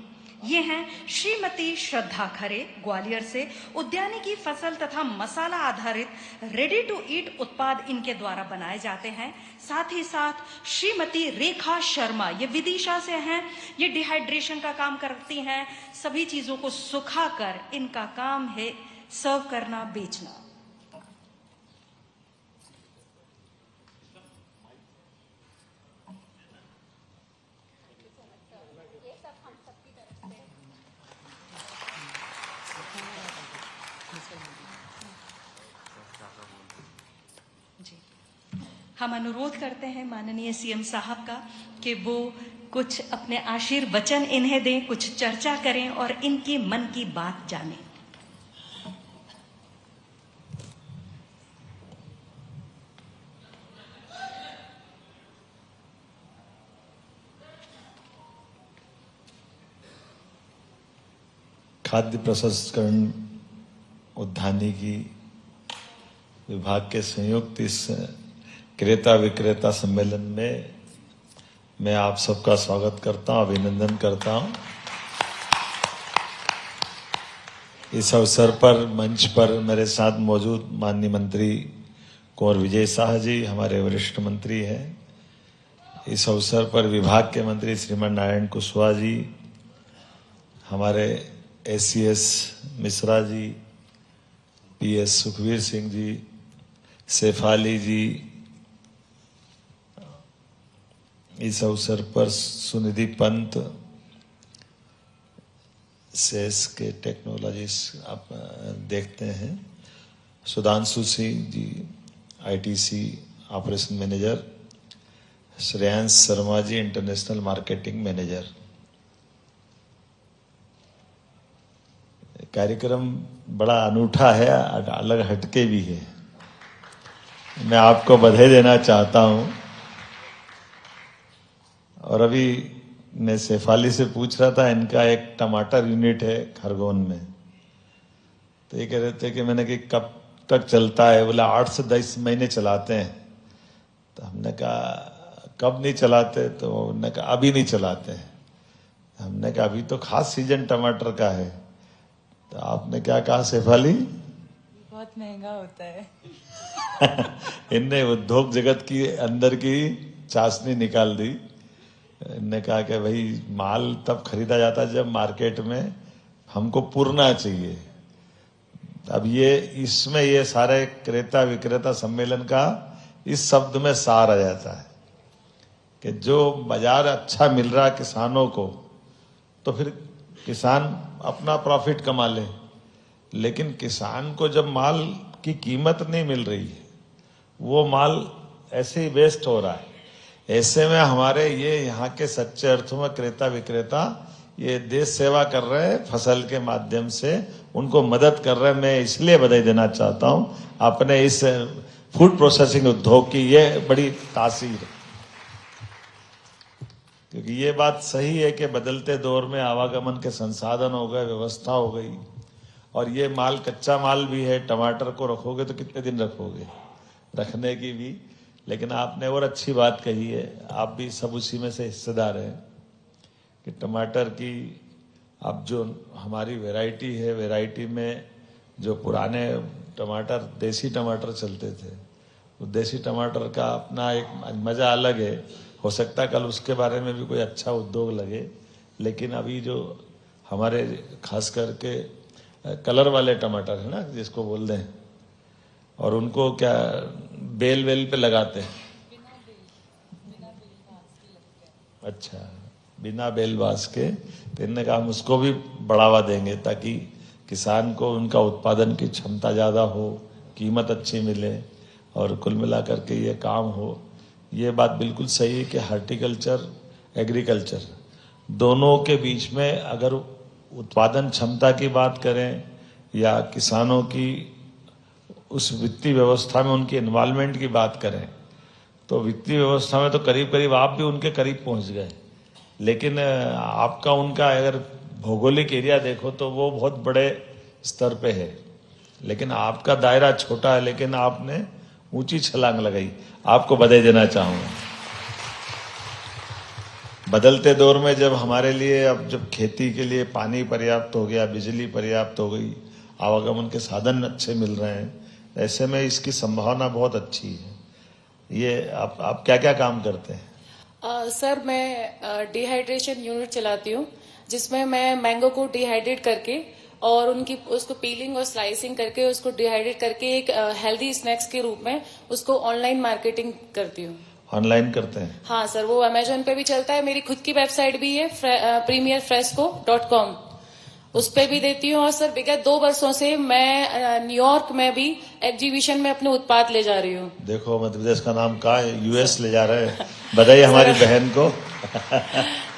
ये हैं श्रीमती श्रद्धा खरे ग्वालियर से। उद्यानिकी फसल तथा मसाला आधारित रेडी टू ईट उत्पाद इनके द्वारा बनाए जाते हैं। साथ ही साथ श्रीमती रेखा शर्मा, ये विदिशा से हैं। ये डिहाइड्रेशन का काम करती हैं। सभी चीजों को सुखाकर इनका काम है सर्व करना, बेचना। जी, हम अनुरोध करते हैं माननीय CM साहब का कि वो कुछ अपने आशीर्वचन इन्हें दें, कुछ चर्चा करें और इनकी मन की बात जानें। खाद्य प्रसंस्करण उद्यानिकी विभाग के संयुक्त इस क्रेता विक्रेता सम्मेलन में मैं आप सबका स्वागत करता हूं, अभिनंदन करता हूं। इस अवसर पर मंच पर मेरे साथ मौजूद माननीय मंत्री कुंवर विजय शाह जी हमारे वरिष्ठ मंत्री हैं। इस अवसर पर विभाग के मंत्री श्रीमान नारायण कुशवाहा जी, हमारे SCS मिश्रा जी, PS सुखवीर सिंह जी, शेफाली जी, इस अवसर पर सुनिधि पंत, सेस के टेक्नोलॉजिस्ट आप देखते हैं, Sudhanshu Singh ji ITC operation manager, Shreyansh Sharma ji international marketing manager. कार्यक्रम बड़ा अनूठा है, अलग हटके भी है। मैं आपको बधाई देना चाहता हूं और अभी मैं शेफाली से पूछ रहा था, इनका एक टमाटर यूनिट है खरगोन में, तो ये कह रहे थे कि मैंने कि कब तक चलता है, बोला 8 से 10 महीने चलाते हैं। तो हमने कहा कब नहीं चलाते, तो उन्होंने कहा अभी नहीं चलाते हैं। हमने कहा अभी तो खास सीजन टमाटर का है। तो आपने क्या कहा शेफाली? बहुत महंगा होता है। इनने उद्योग जगत की अंदर की चाशनी निकाल दी। इनने कहा कि भाई माल तब खरीदा जाता है जब मार्केट में हमको पुरना चाहिए। अब ये इसमें ये सारे क्रेता विक्रेता सम्मेलन का इस शब्द में सार आ जाता है कि जो बाजार अच्छा मिल रहा है किसानों को, तो फिर किसान अपना प्रॉफिट कमा ले, लेकिन किसान को जब माल की कीमत नहीं मिल रही है, वो माल ऐसे ही वेस्ट हो रहा है। ऐसे में हमारे ये यहाँ के सच्चे अर्थों में क्रेता विक्रेता ये देश सेवा कर रहे हैं, फसल के माध्यम से उनको मदद कर रहे हैं। मैं इसलिए बधाई देना चाहता हूं अपने इस फूड प्रोसेसिंग उद्योग की, ये बड़ी तासीर है, क्योंकि ये बात सही है कि बदलते दौर में आवागमन के संसाधन हो गए, व्यवस्था हो गई, और ये माल कच्चा माल भी है। टमाटर को रखोगे तो कितने दिन रखोगे, रखने की भी। लेकिन आपने और अच्छी बात कही है, आप भी सब उसी में से हिस्सेदार हैं कि टमाटर की अब जो हमारी वैरायटी है, वैरायटी में जो पुराने टमाटर देसी टमाटर चलते थे, वो देसी टमाटर का अपना एक मज़ा अलग है। हो सकता है कल उसके बारे में भी कोई अच्छा उद्योग लगे, लेकिन अभी जो हमारे खास करके कलर वाले टमाटर है ना, जिसको बोल दें, और उनको क्या बेल वेल पे लगाते हैं। अच्छा, बिना बेल बास के। तो इन्होंने कहा हम उसको भी बढ़ावा देंगे ताकि किसान को उनका उत्पादन की क्षमता ज़्यादा हो, कीमत अच्छी मिले, और कुल मिलाकर के ये काम हो। ये बात बिल्कुल सही है कि हार्टिकल्चर एग्रीकल्चर दोनों के बीच में अगर उत्पादन क्षमता की बात करें या किसानों की उस वित्तीय व्यवस्था में उनकी इन्वॉल्वमेंट की बात करें, तो वित्तीय व्यवस्था में तो करीब करीब आप भी उनके करीब पहुंच गए, लेकिन आपका उनका अगर भौगोलिक एरिया देखो तो वो बहुत बड़े स्तर पे है, लेकिन आपका दायरा छोटा है, लेकिन आपने ऊंची छलांग लगाई। आपको बधाई देना चाहूंगा। बदलते दौर में जब हमारे लिए अब जब खेती के लिए पानी पर्याप्त हो गया, बिजली पर्याप्त हो गई, आवागमन के साधन अच्छे मिल रहे हैं, ऐसे में इसकी संभावना बहुत अच्छी है। ये आप क्या क्या काम करते हैं? सर मैं डिहाइड्रेशन यूनिट चलाती हूँ, जिसमें मैं मैंगो को डिहाइड्रेट करके और उसको पीलिंग और स्लाइसिंग करके उसको डिहाइड्रेट करके एक हेल्दी स्नैक्स के रूप में उसको ऑनलाइन मार्केटिंग करती हूँ। ऑनलाइन करते हैं? हाँ सर, वो अमेजोन पे भी चलता है, मेरी खुद की वेबसाइट भी है premierfresco.com, उस पे भी देती हूँ। और सर विगत 2 वर्षों से मैं न्यूयॉर्क में भी एग्जीबिशन में अपने उत्पाद ले जा रही हूँ। देखो मध्य प्रदेश का नाम कहाँ है, यूएस ले जा रहे हैं। बधाई हमारी बहन को।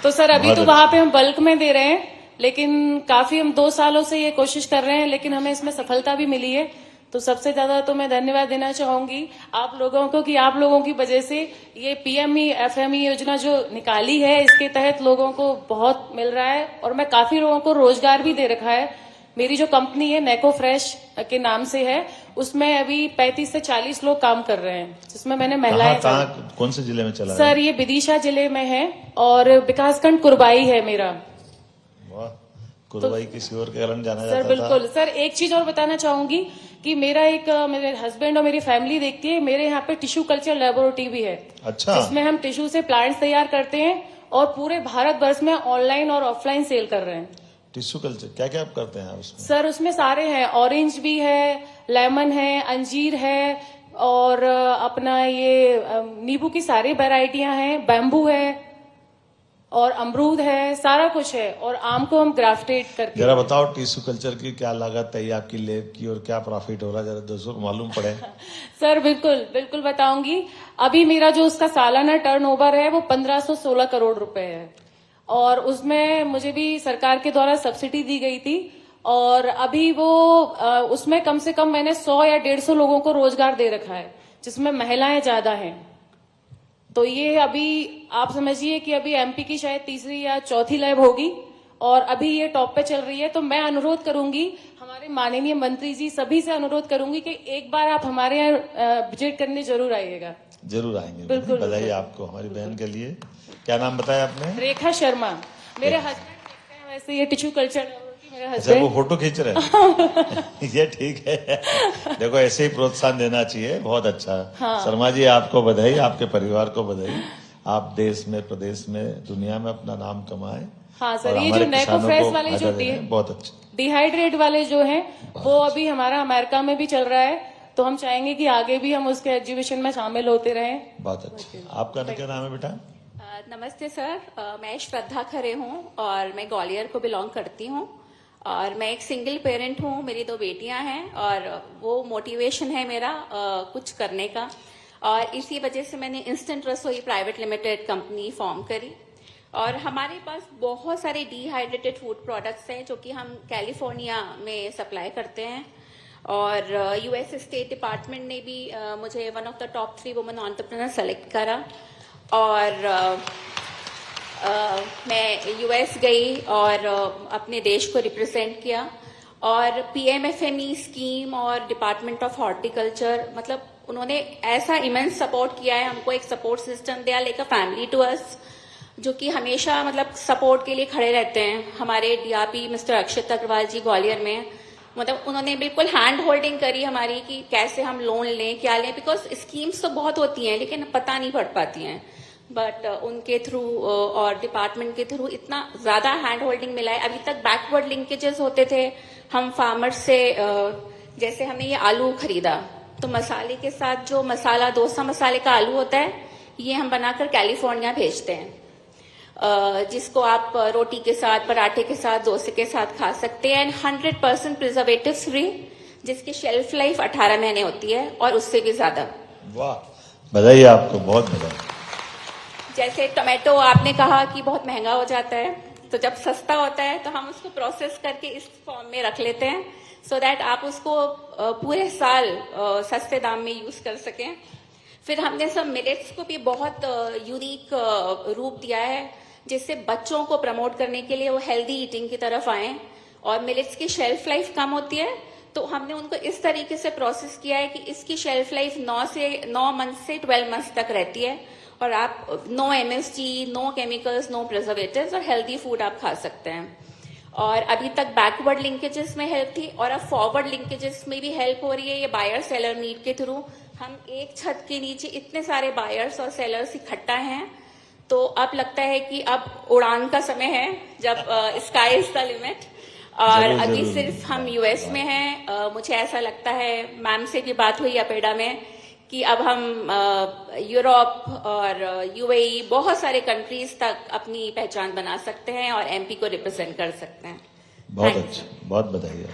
तो सर अभी तो वहां पे हम बल्क में दे रहे हैं, लेकिन काफी हम 2 सालों से ये कोशिश कर रहे हैं, लेकिन हमें इसमें सफलता भी मिली है। तो सबसे ज्यादा तो मैं धन्यवाद देना चाहूंगी आप लोगों को कि आप लोगों की वजह से ये पीएमई एफएमई योजना जो निकाली है, इसके तहत लोगों को बहुत मिल रहा है, और मैं काफी लोगों को रोजगार भी दे रखा है। मेरी जो कंपनी है नेको फ्रेश के नाम से है, उसमें अभी 35 से 40 लोग काम कर रहे हैं, जिसमें मैंने महिलाएं। कौन से जिले में चला है? सर ये विदिशा जिले में है और विकासखंड कुरबाई है मेरा। कुरबाई किसी और के कारण जाना सर जाता था। बिल्कुल सर, एक चीज और बताना चाहूंगी कि मेरे हस्बैंड और मेरी फैमिली देखती है, मेरे यहाँ पे टिश्यू कल्चर लेबोरेटरी भी है। अच्छा। जिसमें हम टिश्यू से प्लांट्स तैयार करते हैं और पूरे भारत वर्ष में ऑनलाइन और ऑफलाइन सेल कर रहे हैं। टिश्यू कल्चर क्या क्या आप करते हैं उसमें? सर उसमें सारे हैं, ऑरेंज भी है, लेमन है, अंजीर है, और अपना ये नींबू की सारी वेराइटियां हैं, बैम्बू है और अमरूद है, सारा कुछ है। और आम को हम ग्राफ्टेड करके। जरा बताओ टिश्यू कल्चर की क्या लागत है आपकी लैब की, और क्या प्रॉफिट हो रहा है, जरा दोस्तों को मालूम पड़े। सर बिल्कुल बताऊंगी। अभी मेरा जो उसका सालाना टर्नओवर है वो 1516 करोड़ रुपए है, और उसमें मुझे भी सरकार के द्वारा सब्सिडी दी गई थी, और अभी वो उसमें कम से कम मैंने 100 या 150 लोगों को रोजगार दे रखा है, जिसमें महिलाएं ज्यादा हैं। तो ये अभी आप समझिए कि अभी एमपी की शायद तीसरी या चौथी लैब होगी और अभी ये टॉप पे चल रही है। तो मैं अनुरोध करूंगी, हमारे माननीय मंत्री जी सभी से अनुरोध करूंगी कि एक बार आप हमारे यहाँ विजिट करने जरूर आइएगा। जरूर आएंगे। बिल्कुल, बधाई आपको, हमारी बहन के लिए। क्या नाम बताया आपने? रेखा शर्मा। मेरे हस्बैंड देखते हैं वैसे ये टिश्यू कल्चर मेरे अच्छा, हस्बैंड। वो फोटो खींच रहे हैं। ये ठीक है। देखो ऐसे ही प्रोत्साहन देना चाहिए, बहुत अच्छा। हाँ। शर्मा जी आपको बधाई, आपके परिवार को बधाई। आप देश में, प्रदेश में, दुनिया में अपना नाम कमाए। हाँ सर, और ये हमारे जो नैको किसानों फ्रेश को वाले फायदा जो दे रहे हैं, बहुत अच्छे। डिहाइड्रेट वाले जो हैं वो अभी हमारा अमेरिका में भी चल रहा है, तो हम चाहेंगे कि आगे भी हम उसके एग्जीबिशन में शामिल होते रहें। बहुत अच्छा। आपका क्या नाम है बेटा? नमस्ते सर, मैं श्रद्धा खरे हूँ और मैं ग्वालियर को बिलोंग करती हूँ और मैं एक सिंगल पेरेंट हूँ। मेरी 2 बेटियां हैं और वो मोटिवेशन है मेरा कुछ करने का, और इसी वजह से मैंने इंस्टेंट रसोई प्राइवेट लिमिटेड कंपनी फॉर्म करी। और हमारे पास बहुत सारे डिहाइड्रेटेड फूड प्रोडक्ट्स हैं जो कि हम कैलिफोर्निया में सप्लाई करते हैं, और यूएस स्टेट डिपार्टमेंट ने भी मुझे one of the top 3 women entrepreneur select करा। और मैं यूएस गई और अपने देश को रिप्रेजेंट किया, और पीएमएफएमई स्कीम और डिपार्टमेंट ऑफ हॉर्टिकल्चर, मतलब उन्होंने ऐसा इमेंस सपोर्ट किया है हमको, एक सपोर्ट सिस्टम दिया, like a family to us, जो कि हमेशा मतलब सपोर्ट के लिए खड़े रहते हैं। हमारे डीआरपी मिस्टर अक्षित अग्रवाल जी ग्वालियर में, मतलब उन्होंने बिल्कुल हैंड होल्डिंग करी हमारी कि कैसे हम लोन लें, क्या लें, बिकॉज स्कीम्स तो बहुत होती हैं लेकिन पता नहीं पड़ पाती हैं, बट उनके थ्रू और डिपार्टमेंट के थ्रू इतना ज्यादा हैंड होल्डिंग मिला है। अभी तक बैकवर्ड लिंकेजेस होते थे हम फार्मर्स से, जैसे हमने ये आलू खरीदा तो मसाले के साथ जो मसाला डोसा मसाले का आलू होता है, ये हम बनाकर कैलिफोर्निया भेजते हैं, जिसको आप रोटी के साथ, पराठे के साथ, डोसे के साथ खा सकते हैं, एंड 100% प्रिजर्वेटिव फ्री, जिसकी शेल्फ लाइफ 18 महीने होती है और उससे भी ज्यादा। वाह, बधाई आपको, बहुत बधाई। जैसे टोमेटो आपने कहा कि बहुत महंगा हो जाता है, तो जब सस्ता होता है तो हम उसको प्रोसेस करके इस फॉर्म में रख लेते हैं, सो दैट आप उसको पूरे साल सस्ते दाम में यूज कर सकें। फिर हमने सब मिलेट्स को भी बहुत यूनिक रूप दिया है, जिससे बच्चों को प्रमोट करने के लिए वो हेल्दी ईटिंग की तरफ आए, और मिलेट्स की शेल्फ लाइफ कम होती है, तो हमने उनको इस तरीके से प्रोसेस किया है कि इसकी शेल्फ लाइफ 9 मंथ से 12 मंथ तक रहती है, और आप no MSG, no chemicals, no preservatives, और हेल्दी फूड आप खा सकते हैं। और अभी तक बैकवर्ड लिंकेजेस में हेल्प थी, और अब फॉरवर्ड लिंकेजेस में भी हेल्प हो रही है ये बायर सेलर मीट के थ्रू। हम एक छत के नीचे इतने सारे बायर्स और सेलर्स इकट्ठा हैं, तो अब लगता है कि अब उड़ान का समय है, जब स्काई इज द लिमिट। और अभी सिर्फ हम यूएस में हैं। मुझे ऐसा लगता है, मैम से भी बात हुई अपेडा में, कि अब हम यूरोप और यूएई बहुत सारे कंट्रीज तक अपनी पहचान बना सकते हैं और एमपी को रिप्रेजेंट कर सकते हैं। बहुत अच्छा, बहुत बधाई।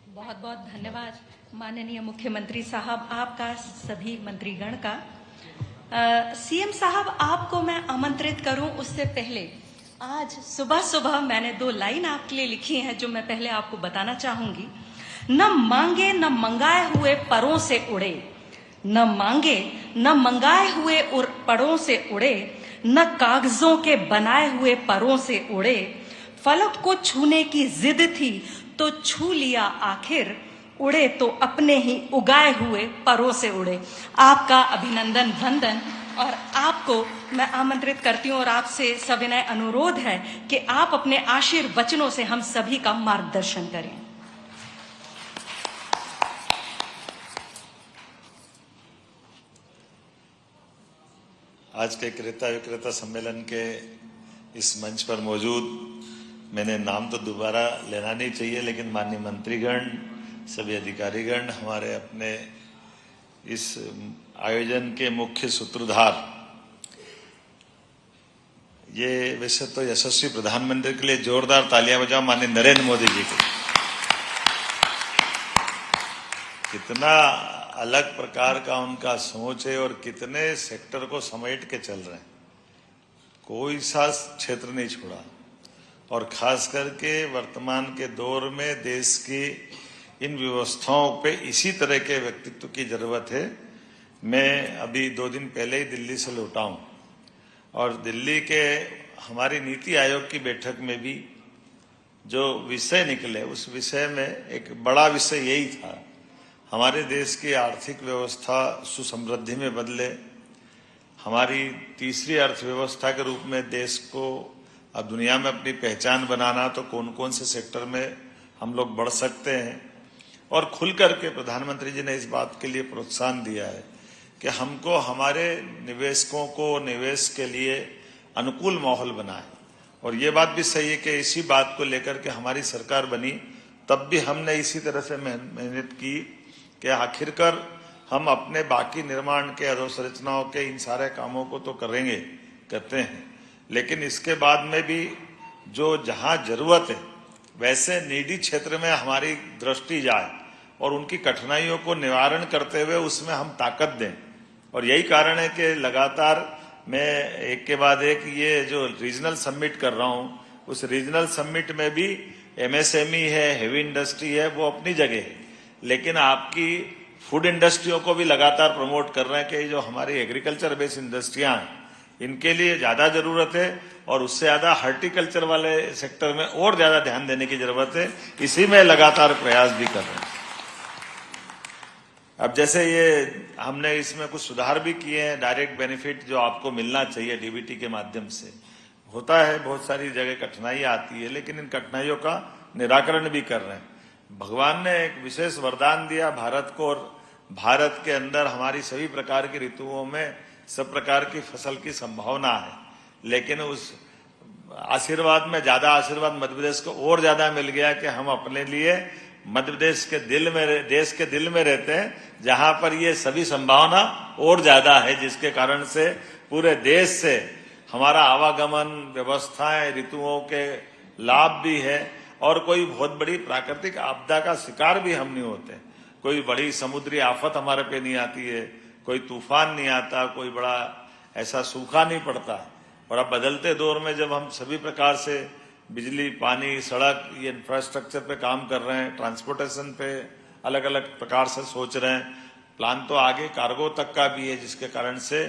बहुत बहुत धन्यवाद माननीय मुख्यमंत्री साहब, आपका, सभी मंत्रीगण का। सीएम साहब, आपको मैं आमंत्रित करूं उससे पहले आज सुबह सुबह मैंने 2 लाइन आपके लिए लिखी हैं, जो मैं पहले आपको बताना चाहूंगी। न मांगे न मंगाए हुए परों से उड़े, न मांगे न मंगाए हुए परों से उड़े, न कागजों के बनाए हुए परों से उड़े, फलक को छूने की जिद थी तो छू लिया आखिर, उड़े तो अपने ही उगाए हुए परों से उड़े। आपका अभिनंदन, वंदन, और आपको मैं आमंत्रित करती हूँ और आपसे सविनय अनुरोध है कि आप अपने आशीर्वचनों से हम सभी का मार्गदर्शन करें। आज के क्रेता विक्रेता सम्मेलन के इस मंच पर मौजूद, मैंने नाम तो दोबारा लेना नहीं चाहिए, लेकिन माननीय मंत्रीगण, सभी अधिकारीगण, हमारे अपने इस आयोजन के मुख्य सूत्रधार, ये वैसे तो यशस्वी प्रधानमंत्री के लिए जोरदार तालियां बजाओ माननीय नरेंद्र मोदी जी को। कितना अलग प्रकार का उनका सोच है और कितने सेक्टर को समेट के चल रहे हैं, कोई सा क्षेत्र नहीं छोड़ा। और खास करके वर्तमान के दौर में देश की इन व्यवस्थाओं पे इसी तरह के व्यक्तित्व की जरूरत है। मैं अभी 2 दिन पहले ही दिल्ली से लौटा हूं और दिल्ली के हमारी नीति आयोग की बैठक में भी जो विषय निकले उस विषय में एक बड़ा विषय यही था, हमारे देश की आर्थिक व्यवस्था सुसमृद्धि में बदले, हमारी तीसरी अर्थव्यवस्था के रूप में देश को अब दुनिया में अपनी पहचान बनाना, तो कौन कौन से सेक्टर में हम लोग बढ़ सकते हैं। और खुल करके प्रधानमंत्री जी ने इस बात के लिए प्रोत्साहन दिया है कि हमको हमारे निवेशकों को निवेश के लिए अनुकूल माहौल बनाए। और ये बात भी सही है कि इसी बात को लेकर के हमारी सरकार बनी, तब भी हमने इसी तरह से मेहनत की कि आखिरकार हम अपने बाकी निर्माण के अधोसंरचनाओं के इन सारे कामों को तो करते हैं, लेकिन इसके बाद में भी जो जहां जरूरत है वैसे नीडी क्षेत्र में हमारी दृष्टि जाए और उनकी कठिनाइयों को निवारण करते हुए उसमें हम ताकत दें। और यही कारण है कि लगातार मैं एक के बाद एक ये जो रीजनल समिट कर रहा हूं, उस रीजनल समिट में भी एमएसएमई है, हेवी इंडस्ट्री है, वो अपनी जगह है, लेकिन आपकी फूड इंडस्ट्रियों को भी लगातार प्रमोट कर रहे हैं कि जो हमारी एग्रीकल्चर बेस्ड इंडस्ट्रियां हैं इनके लिए ज्यादा जरूरत है और उससे ज्यादा हॉर्टिकल्चर वाले सेक्टर में और ज्यादा ध्यान देने की जरूरत है। इसी में लगातार प्रयास भी कर रहे हैं। अब जैसे ये हमने इसमें कुछ सुधार भी किए हैं, डायरेक्ट बेनिफिट जो आपको मिलना चाहिए डीबीटी के माध्यम से होता है, बहुत सारी जगह कठिनाई आती है, लेकिन इन कठिनाइयों का निराकरण भी कर रहे हैं। भगवान ने एक विशेष वरदान दिया भारत को, और भारत के अंदर हमारी सभी प्रकार की ऋतुओं में सब प्रकार की फसल की संभावना है, लेकिन उस आशीर्वाद में ज्यादा आशीर्वाद मध्य प्रदेश को और ज्यादा मिल गया कि हम अपने लिए मध्य प्रदेश के देश के दिल में रहते हैं, जहां पर ये सभी संभावना और ज्यादा है, जिसके कारण से पूरे देश से हमारा आवागमन व्यवस्थाएं ऋतुओं के लाभ भी है और कोई बहुत बड़ी प्राकृतिक आपदा का शिकार भी हम नहीं होते। कोई बड़ी समुद्री आफत हमारे पे नहीं आती है, कोई तूफान नहीं आता, कोई बड़ा ऐसा सूखा नहीं पड़ता। और अब बदलते दौर में जब हम सभी प्रकार से बिजली, पानी, सड़क, ये इंफ्रास्ट्रक्चर पे काम कर रहे हैं, ट्रांसपोर्टेशन पे अलग अलग प्रकार से सोच रहे हैं, प्लान तो आगे कार्गो तक का भी है, जिसके कारण से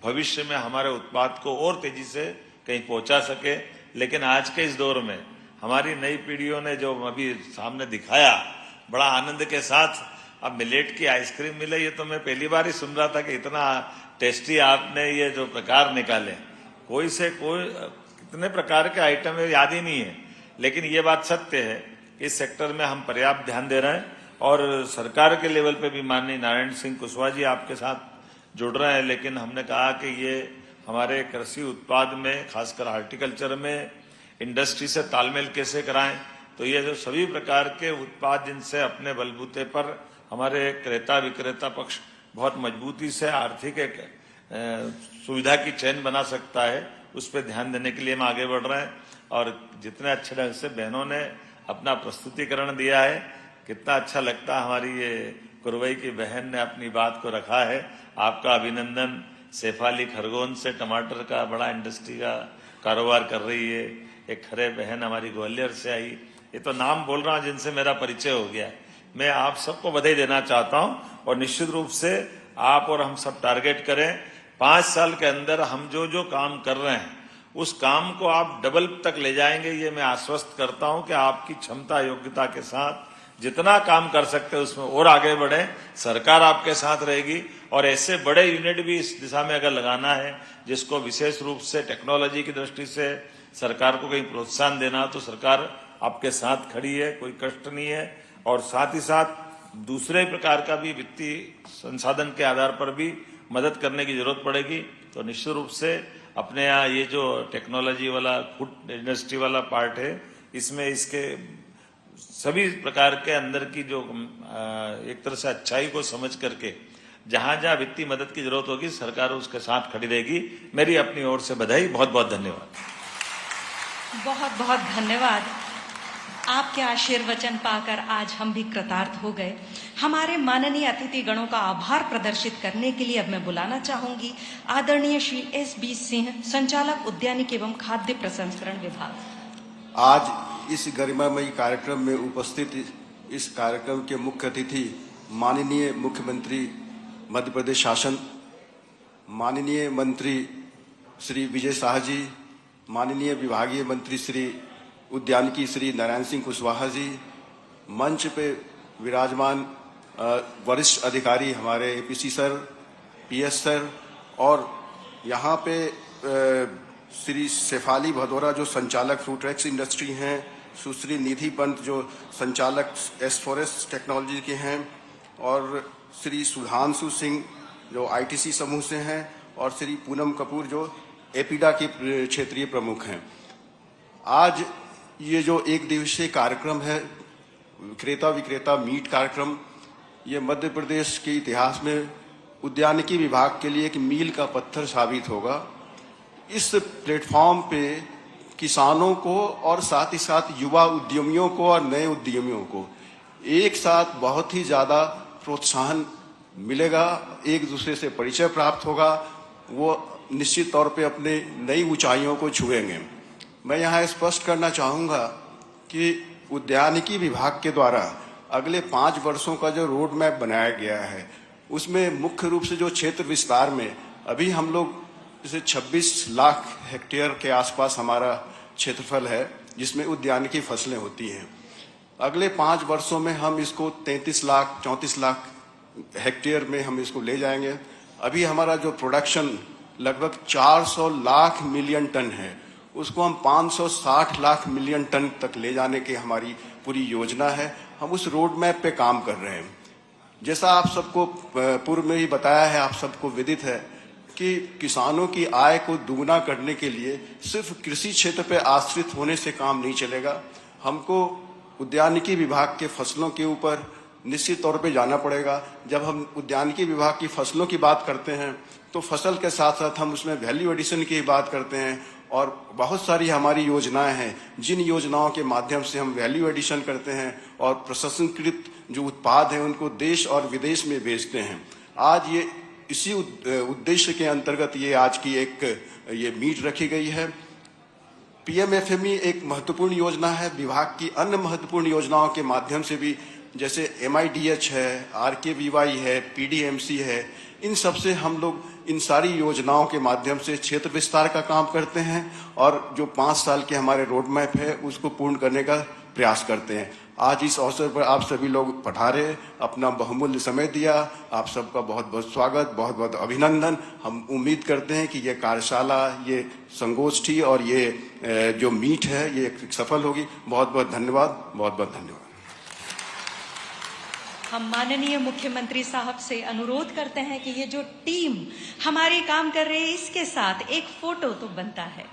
भविष्य में हमारे उत्पाद को और तेजी से कहीं पहुंचा सके। लेकिन आज के इस दौर में हमारी नई पीढ़ियों ने जो अभी सामने दिखाया बड़ा आनंद के साथ, अब मिलेट की आइसक्रीम मिले, ये तो मैं पहली बार ही सुन रहा था कि इतना टेस्टी आपने ये जो प्रकार निकाले, कोई से कोई कितने प्रकार के आइटम है याद ही नहीं है। लेकिन ये बात सत्य है कि इस सेक्टर में हम पर्याप्त ध्यान दे रहे हैं और सरकार के लेवल पे भी माननीय नारायण सिंह कुशवाहा जी आपके साथ जुड़ रहे हैं। लेकिन हमने कहा कि ये हमारे कृषि उत्पाद में, खासकर हार्टिकल्चर में इंडस्ट्री से तालमेल कैसे कराएं, तो ये जो सभी प्रकार के उत्पाद जिनसे अपने बलबूते पर हमारे क्रेता विक्रेता पक्ष बहुत मजबूती से आर्थिक एक सुविधा की चेन बना सकता है, उस पर ध्यान देने के लिए हम आगे बढ़ रहे हैं। और जितने अच्छे ढंग से बहनों ने अपना प्रस्तुतिकरण दिया है, कितना अच्छा लगता है। हमारी ये कुरवई की बहन ने अपनी बात को रखा है, आपका अभिनंदन। शेफाली खरगोन से टमाटर का बड़ा इंडस्ट्री का कारोबार कर रही है। एक खरे बहन हमारी ग्वालियर से आई। ये तो नाम बोल रहा हूं जिनसे मेरा परिचय हो गया है। मैं आप सबको बधाई देना चाहता हूं और निश्चित रूप से आप और हम सब टारगेट करें 5 साल के अंदर हम जो जो काम कर रहे हैं उस काम को आप डबल तक ले जाएंगे, ये मैं आश्वस्त करता हूं कि आपकी क्षमता योग्यता के साथ जितना काम कर सकते हैं उसमें और आगे बढ़े। सरकार आपके साथ रहेगी और ऐसे बड़े यूनिट भी इस दिशा में अगर लगाना है जिसको विशेष रूप से टेक्नोलॉजी की दृष्टि से सरकार को कहीं प्रोत्साहन देना, तो सरकार आपके साथ खड़ी है, कोई कष्ट नहीं है। और साथ ही साथ दूसरे प्रकार का भी वित्तीय संसाधन के आधार पर भी मदद करने की जरूरत पड़ेगी। तो निश्चित रूप से अपने यहाँ ये जो टेक्नोलॉजी वाला फूड इंडस्ट्री वाला पार्ट है, इसमें इसके सभी प्रकार के अंदर की जो एक तरह से अच्छाई को समझ करके जहां जहां वित्तीय मदद की जरूरत होगी सरकार उसके साथ खड़ी रहेगी। मेरी अपनी ओर से बधाई, बहुत बहुत धन्यवाद। बहुत बहुत धन्यवाद। आपके आशीर्वचन पाकर आज हम भी कृतार्थ हो गए। हमारे माननीय अतिथि गणों का आभार प्रदर्शित करने के लिए अब मैं बुलाना चाहूंगी आदरणीय श्री S.B. सिंह, संचालक उद्यानिकी एवं खाद्य प्रसंस्करण विभाग। आज इस गरिमामयी कार्यक्रम में उपस्थित इस कार्यक्रम के मुख्य अतिथि माननीय मुख्यमंत्री मध्य प्रदेश शासन, माननीय मंत्री श्री विजय शाह जी, माननीय विभागीय मंत्री श्री उद्यानिकी श्री नारायण सिंह कुशवाहा जी, मंच पे विराजमान वरिष्ठ अधिकारी हमारे एपीसी सर, पीएस सर, और यहाँ पे श्री शेफाली भदौरा जो संचालक फ्रूट्रेक्स इंडस्ट्री हैं, सुश्री निधि पंत जो संचालक एस4एस टेक्नोलॉजी के हैं, और श्री सुधांशु सिंह जो आईटीसी समूह से हैं, और श्री पूनम कपूर जो एपीडा के क्षेत्रीय प्रमुख हैं। आज ये जो एक दिवसीय कार्यक्रम है, क्रेता विक्रेता मीट कार्यक्रम, ये मध्य प्रदेश के इतिहास में उद्यानिकी विभाग के लिए एक मील का पत्थर साबित होगा। इस प्लेटफॉर्म पे किसानों को और साथ ही साथ युवा उद्यमियों को और नए उद्यमियों को एक साथ बहुत ही ज़्यादा प्रोत्साहन मिलेगा, एक दूसरे से परिचय प्राप्त होगा, वो निश्चित तौर पे अपने नई ऊंचाइयों को छुएंगे। मैं यहाँ स्पष्ट करना चाहूँगा कि उद्यानिकी विभाग के द्वारा अगले 5 वर्षों का जो रोड मैप बनाया गया है, उसमें मुख्य रूप से जो क्षेत्र विस्तार में अभी हम लोग जैसे 26 लाख हेक्टेयर के आसपास हमारा क्षेत्रफल है जिसमें उद्यानिकी फसलें होती हैं। अगले 5 वर्षों में हम इसको 33 लाख 34 लाख हेक्टेयर में हम इसको ले जाएंगे। अभी हमारा जो प्रोडक्शन लगभग 400 लाख मिलियन टन है, उसको हम 560 लाख मिलियन टन तक ले जाने की हमारी पूरी योजना है। हम उस रोड मैप पे काम कर रहे हैं। जैसा आप सबको पूर्व में ही बताया है, आप सबको विदित है कि किसानों की आय को दुगना करने के लिए सिर्फ कृषि क्षेत्र पे आश्रित होने से काम नहीं चलेगा। हमको उद्यानिकी विभाग के फसलों के ऊपर निश्चित तौर पे जाना पड़ेगा। जब हम उद्यानिकी विभाग की फसलों की बात करते हैं तो फसल के साथ साथ हम उसमें वैल्यू एडिशन की बात करते हैं, और बहुत सारी हमारी योजनाएं हैं जिन योजनाओं के माध्यम से हम वैल्यू एडिशन करते हैं और प्रसंस्कृत जो उत्पाद हैं उनको देश और विदेश में बेचते हैं। आज ये इसी उद्देश्य के अंतर्गत ये आज की एक ये मीट रखी गई है। पीएमएफएमई एक महत्वपूर्ण योजना है। विभाग की अन्य महत्वपूर्ण योजनाओं के माध्यम से भी, जैसे MIDH है, RKVY है, PDMC है, इन सब से हम लोग इन सारी योजनाओं के माध्यम से क्षेत्र विस्तार का काम करते हैं और जो 5 साल के हमारे रोड मैप है उसको पूर्ण करने का प्रयास करते हैं। आज इस अवसर पर आप सभी लोग पधारे, अपना बहुमूल्य समय दिया, आप सबका बहुत बहुत स्वागत, बहुत बहुत अभिनंदन। हम उम्मीद करते हैं कि ये कार्यशाला, ये संगोष्ठी और ये जो मीट है ये सफल होगी। बहुत बहुत धन्यवाद, बहुत बहुत धन्यवाद। हम माननीय मुख्यमंत्री साहब से अनुरोध करते हैं कि ये जो टीम हमारी काम कर रही है इसके साथ एक फोटो तो बनता है।